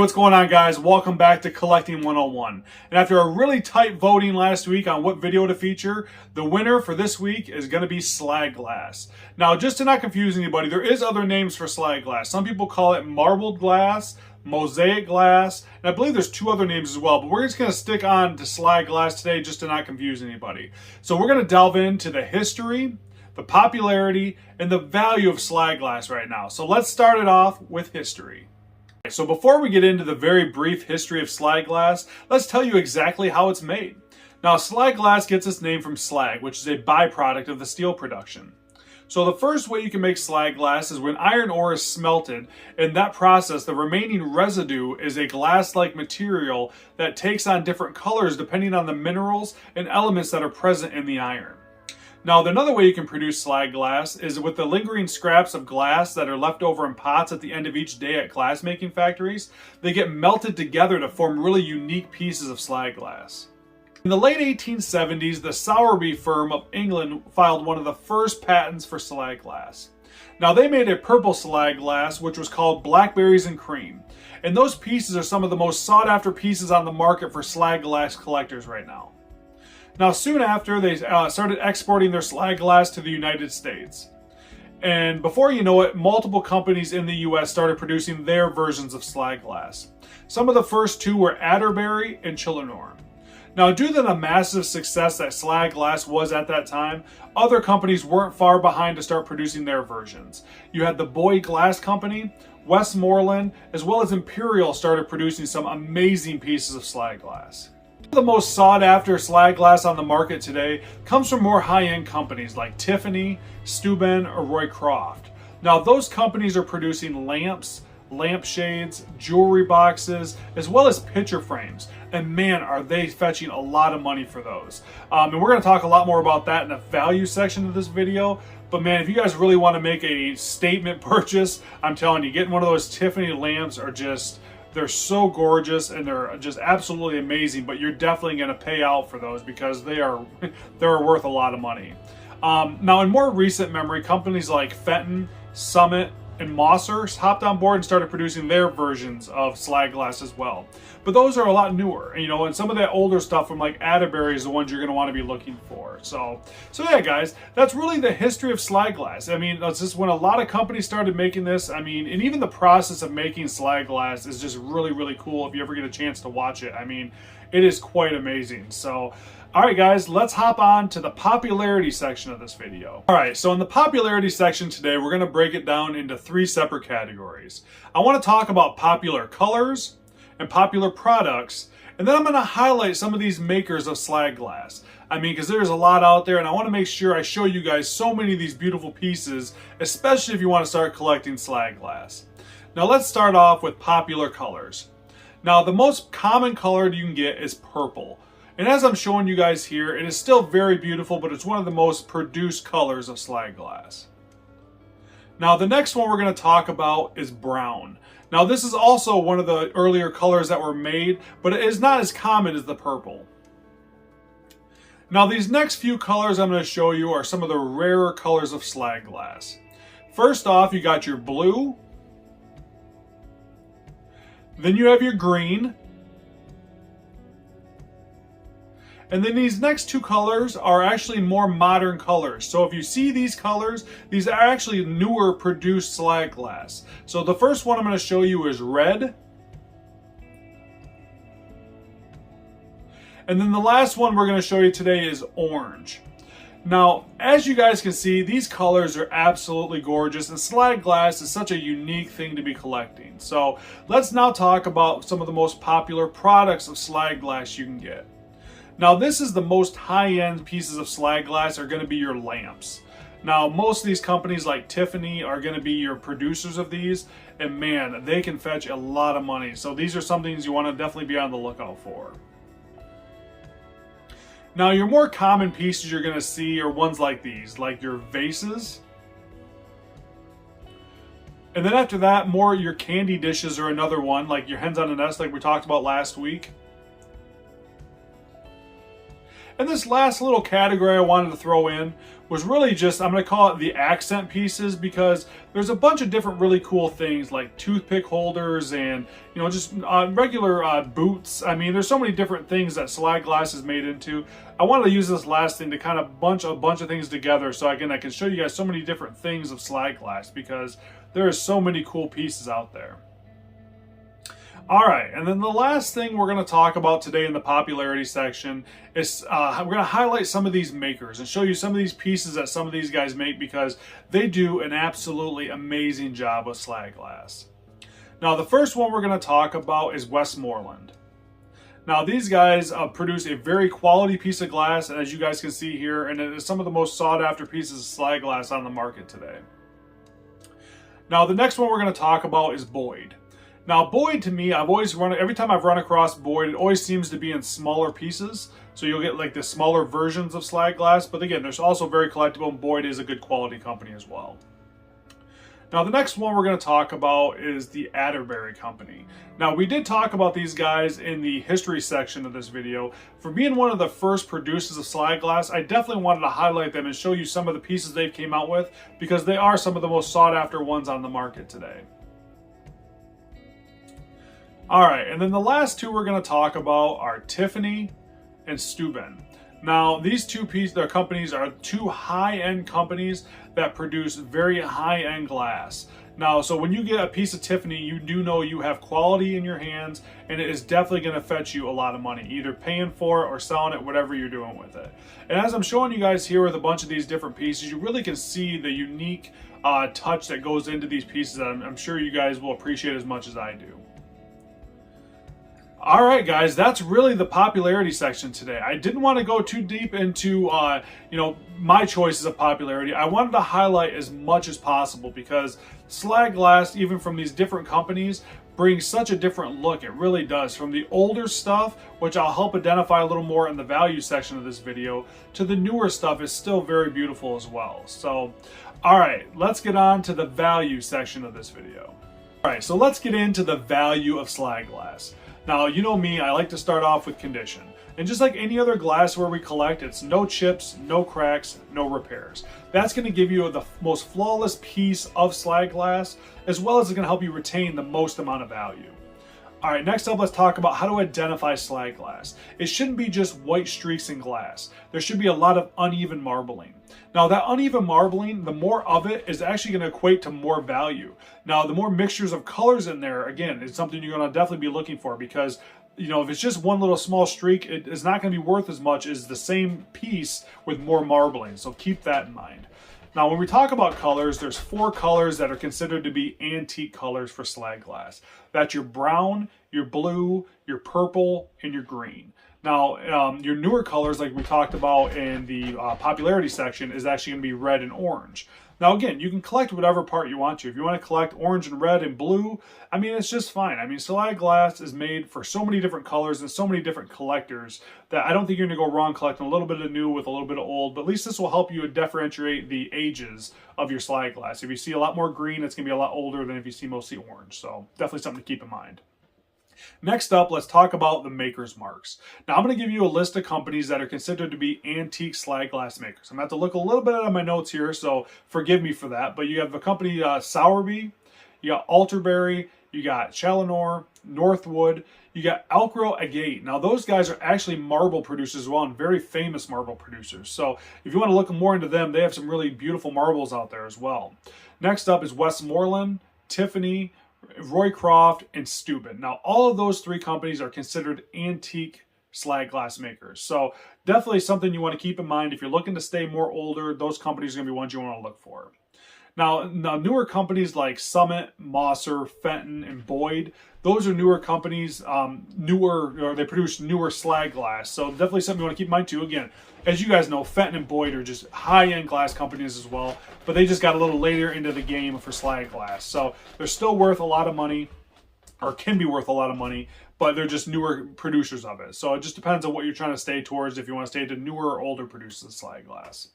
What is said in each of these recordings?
what's going on, guys? Welcome back to Collecting 101. And after a really tight voting last week on what video to feature, the winner for this week is going to be slag glass. Now, just to not confuse anybody, there is other names for slag glass. Some people call it marbled glass, mosaic glass, and I believe there's two other names as well, but we're just going to stick on to slag glass today just to not confuse anybody. So we're going to delve into the history, the popularity, and the value of slag glass right now. So let's start it off with history. So before we get into the very brief history of slag glass, let's tell you exactly how it's made. Now, slag glass gets its name from slag, which is a byproduct of the steel production. So the first way you can make slag glass is when iron ore is smelted. In that process, the remaining residue is a glass-like material that takes on different colors depending on the minerals and elements that are present in the iron. Now, another way you can produce slag glass is with the lingering scraps of glass that are left over in pots at the end of each day at glass-making factories. They get melted together to form really unique pieces of slag glass. In the late 1870s, the Sowerby firm of England filed one of the first patents for slag glass. Now, they made a purple slag glass, which was called Blackberries and Cream. And those pieces are some of the most sought-after pieces on the market for slag glass collectors right now. Now, soon after, they started exporting their slag glass to the United States. And before you know it, multiple companies in the US started producing their versions of slag glass. Some of the first two were Atterbury and Chillinor. Now, due to the massive success that slag glass was at that time, other companies weren't far behind to start producing their versions. You had the Boyd Glass Company, Westmoreland, as well as Imperial started producing some amazing pieces of slag glass. The most sought after slag glass on the market today comes from more high-end companies like Tiffany, Steuben, or Roycroft. Now, those companies are producing lamps, lampshades, jewelry boxes, as well as picture frames. And man, are they fetching a lot of money for those. And we're going to talk a lot more about that in the value section of this video. But man, if you guys really want to make a statement purchase, I'm telling you, getting one of those Tiffany lamps are just... they're so gorgeous and they're just absolutely amazing, but you're definitely going to pay out for those because they're worth a lot of money. Now, in more recent memory, companies like Fenton, Summit, and Mosser hopped on board and started producing their versions of slag glass as well. But those are a lot newer, and some of that older stuff from like Atterbury is the ones you're going to want to be looking for. So yeah, guys, that's really the history of slag glass. I mean, it's just when a lot of companies started making this. I mean, and even the process of making slag glass is just really, really cool if you ever get a chance to watch it. I mean, it is quite amazing. So, all right, guys, let's hop on to the popularity section of this video. All right, so in the popularity section today, we're going to break it down into three separate categories. I want to talk about popular colors and popular products, and then I'm going to highlight some of these makers of slag glass. I mean, because there's a lot out there, and I want to make sure I show you guys so many of these beautiful pieces, especially if you want to start collecting slag glass. Now, let's start off with popular colors. Now, the most common color you can get is purple. And as I'm showing you guys here, it is still very beautiful, but it's one of the most produced colors of slag glass. Now, the next one we're going to talk about is brown. Now, this is also one of the earlier colors that were made, but it is not as common as the purple. Now, these next few colors I'm going to show you are some of the rarer colors of slag glass. First off, you got your blue. Then you have your green. And then these next two colors are actually more modern colors. So if you see these colors, these are actually newer produced slag glass. So the first one I'm going to show you is red. And then the last one we're going to show you today is orange. Now, as you guys can see, these colors are absolutely gorgeous, and slag glass is such a unique thing to be collecting. So let's now talk about some of the most popular products of slag glass you can get. Now, this is the most high-end pieces of slag glass are going to be your lamps. Now, most of these companies like Tiffany are going to be your producers of these, and man, they can fetch a lot of money. So these are some things you want to definitely be on the lookout for. Now, your more common pieces you're going to see are ones like these, like your vases. And then after that, more your candy dishes are another one, like your hens on a nest like we talked about last week. And this last little category I wanted to throw in was really just, I'm going to call it the accent pieces, because there's a bunch of different really cool things like toothpick holders and, you know, just regular boots. I mean, there's so many different things that Slag glass is made into. I wanted to use this last thing to kind of bunch a bunch of things together, so again, I can show you guys so many different things of Slag glass, because there are so many cool pieces out there. All right, and then the last thing we're going to talk about today in the popularity section is we're going to highlight some of these makers and show you some of these pieces that some of these guys make, because they do an absolutely amazing job with Slag glass. Now, the first one we're going to talk about is Westmoreland. Now, these guys produce a very quality piece of glass, as you guys can see here, and it is some of the most sought after pieces of Slag glass on the market today. Now, the next one we're going to talk about is Boyd. Now, Boyd, to me, every time I've run across Boyd, it always seems to be in smaller pieces. So you'll get like the smaller versions of Slag glass. But again, there's also very collectible, and Boyd is a good quality company as well. Now, the next one we're going to talk about is the Atterbury Company. Now, we did talk about these guys in the history section of this video. For being one of the first producers of Slag glass, I definitely wanted to highlight them and show you some of the pieces they've came out with, because they are some of the most sought after ones on the market today. All right, and then the last two we're going to talk about are Tiffany and Steuben. Now, these two their companies are two high-end companies that produce very high-end glass. Now, so when you get a piece of Tiffany, you do know you have quality in your hands, and it is definitely going to fetch you a lot of money, either paying for it or selling it, whatever you're doing with it. And as I'm showing you guys here with a bunch of these different pieces, you really can see the unique touch that goes into these pieces that I'm sure you guys will appreciate as much as I do. All right, guys, that's really the popularity section today. I didn't want to go too deep into, my choices of popularity. I wanted to highlight as much as possible, because Slag glass, even from these different companies, brings such a different look. It really does. From the older stuff, which I'll help identify a little more in the value section of this video, to the newer stuff is still very beautiful as well. So, all right, let's get on to the value section of this video. All right, so let's get into the value of Slag glass. Now, you know me, I like to start off with condition. And just like any other glassware we collect, it's no chips, no cracks, no repairs. That's going to give you the most flawless piece of Slag glass, as well as it's going to help you retain the most amount of value. All right, next up, let's talk about how to identify Slag glass. It shouldn't be just white streaks in glass. There should be a lot of uneven marbling. Now, that uneven marbling, the more of it is actually going to equate to more value. Now, the more mixtures of colors in there, again, is something you're going to definitely be looking for, because, you know, if it's just one little small streak, it is not going to be worth as much as the same piece with more marbling. So keep that in mind. Now, when we talk about colors, there's 4 colors that are considered to be antique colors for Slag glass. That's your brown, your blue, your purple, and your green. Now, your newer colors, like we talked about in the popularity section, is actually going to be red and orange. Now, again, you can collect whatever part you want to. If you want to collect orange and red and blue, I mean, it's just fine. I mean, Slag glass is made for so many different colors and so many different collectors that I don't think you're going to go wrong collecting a little bit of new with a little bit of old, but at least this will help you differentiate the ages of your Slag glass. If you see a lot more green, it's going to be a lot older than if you see mostly orange. So definitely something to keep in mind. Next up, let's talk about the maker's marks. Now, I'm going to give you a list of companies that are considered to be antique Slag glass makers. I'm going to have to look a little bit out of my notes here, so forgive me for that. But you have the company Sowerby, you got Alterbury, you got Challinor, Northwood, you got Alcro Agate. Now, those guys are actually marble producers as well, and very famous marble producers. So if you want to look more into them, they have some really beautiful marbles out there as well. Next up is Westmoreland, Tiffany, Roycroft, and Steuben. Now, all of those 3 companies are considered antique Slag glass makers. So definitely something you want to keep in mind. If you're looking to stay more older, those companies are going to be ones you want to look for. Now, newer companies like Summit, Mosser, Fenton, and Boyd, those are newer companies, they produce newer Slag glass. So definitely something you want to keep in mind too. Again, as you guys know, Fenton and Boyd are just high-end glass companies as well, but they just got a little later into the game for Slag glass. So they're still worth a lot of money, or can be worth a lot of money, but they're just newer producers of it. So it just depends on what you're trying to stay towards, if you want to stay to newer or older producers of Slag glass.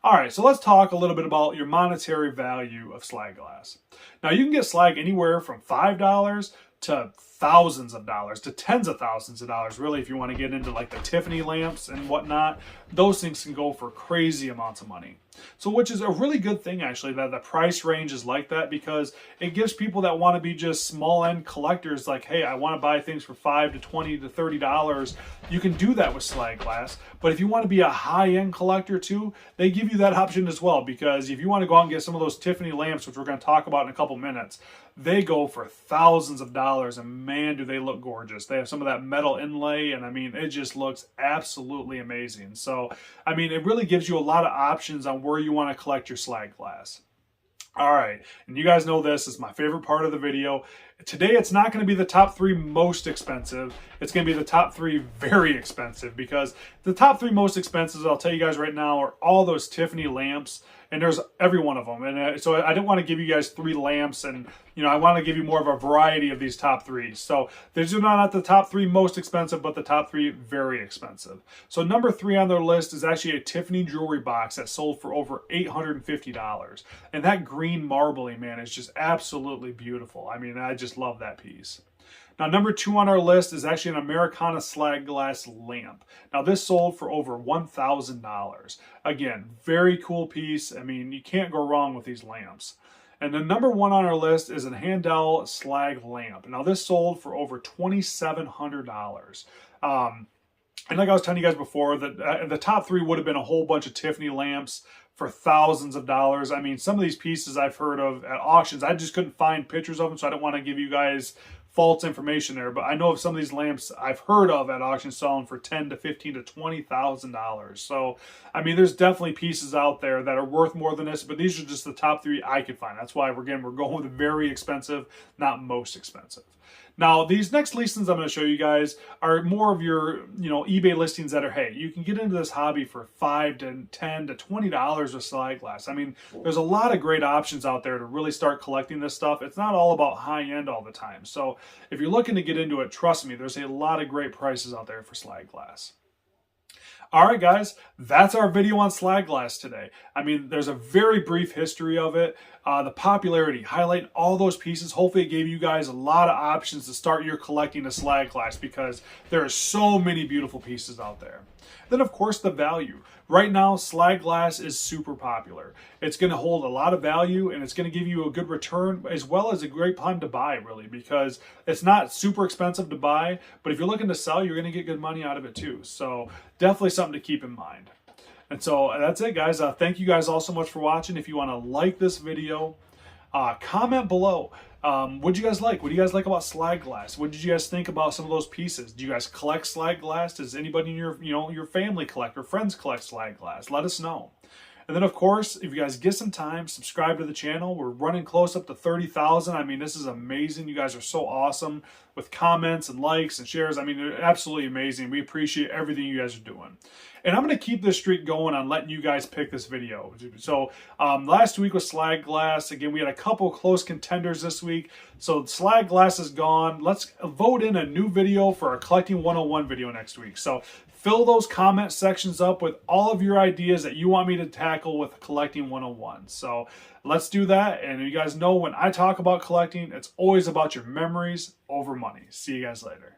All right, so let's talk a little bit about your monetary value of Slag glass. Now, you can get Slag anywhere from $5 to thousands of dollars to tens of thousands of dollars, really, if you want to get into like the Tiffany lamps and whatnot. Those things can go for crazy amounts of money. So which is a really good thing, actually, that the price range is like that, because it gives people that want to be just small end collectors like, hey, I want to buy things for $5 to $20 to $30. You can do that with Slag glass. But if you want to be a high-end collector too, they give you that option as well, because if you want to go out and get some of those Tiffany lamps, which we're going to talk about in a couple minutes, they go for thousands of dollars, and man, do they look gorgeous. They have some of that metal inlay, and I mean, it just looks absolutely amazing. So, I mean, it really gives you a lot of options on where you want to collect your Slag glass. All right, and you guys know this is my favorite part of the video. Today, it's not going to be the top 3 most expensive. It's going to be the top 3 very expensive, because the top 3 most expensive, I'll tell you guys right now, are all those Tiffany lamps. And there's every one of them. And so I didn't want to give you guys 3 lamps, and I want to give you more of a variety of these top 3. So these are not the top 3 most expensive, but the top 3 very expensive. So number 3 on their list is actually a Tiffany Jewelry Box that sold for over $850. And that green marbling, man, is just absolutely beautiful. I mean, I just love that piece. Now, number 2 on our list is actually an Americana Slag glass lamp. Now, this sold for over $1,000. Again, very cool piece. I mean, you can't go wrong with these lamps. And the number 1 on our list is a Dowel Slag lamp. Now, this sold for over $2,700. And like I was telling you guys before, that the top 3 would have been a whole bunch of Tiffany lamps for thousands of dollars. I mean, some of these pieces I've heard of at auctions, I just couldn't find pictures of them, so I don't want to give you guys false information there, but I know of some of these lamps I've heard of at auction selling for $10,000 to $15,000 to $20,000. So, I mean, there's definitely pieces out there that are worth more than this, but these are just the top 3 I could find. That's why we're going with very expensive, not most expensive. Now, these next listings I'm going to show you guys are more of your, eBay listings that are, hey, you can get into this hobby for $5 to $10 to $20 with Slag glass. I mean, there's a lot of great options out there to really start collecting this stuff. It's not all about high end all the time. So if you're looking to get into it, trust me, there's a lot of great prices out there for Slag glass. All right, guys, that's our video on Slag glass today. I mean, there's a very brief history of it, the popularity, highlighting all those pieces. Hopefully it gave you guys a lot of options to start your collecting of Slag glass, because there are so many beautiful pieces out there. Then, of course, the value. Right now, Slag glass is super popular. It's going to hold a lot of value, and it's going to give you a good return, as well as a great time to buy, really, because it's not super expensive to buy, but if you're looking to sell, you're going to get good money out of it too. So definitely something to keep in mind. And so that's it, guys. Thank you guys all so much for watching. If you want to like this video, comment below. What did you guys like? What do you guys like about Slag glass? What did you guys think about some of those pieces? Do you guys collect Slag glass? Does anybody in your, your family collect or friends collect Slag glass? Let us know. And then, of course, if you guys get some time, subscribe to the channel. We're running close up to 30,000. I mean, this is amazing. You guys are so awesome with comments and likes and shares. I mean, they're absolutely amazing. We appreciate everything you guys are doing. And I'm going to keep this streak going on letting you guys pick this video. So last week was Slag glass. Again, we had a couple close contenders this week. So Slag glass is gone. Let's vote in a new video for our Collecting 101 video next week. So fill those comment sections up with all of your ideas that you want me to tackle with Collecting 101. So let's do that. And you guys know when I talk about collecting, it's always about your memories over money. See you guys later.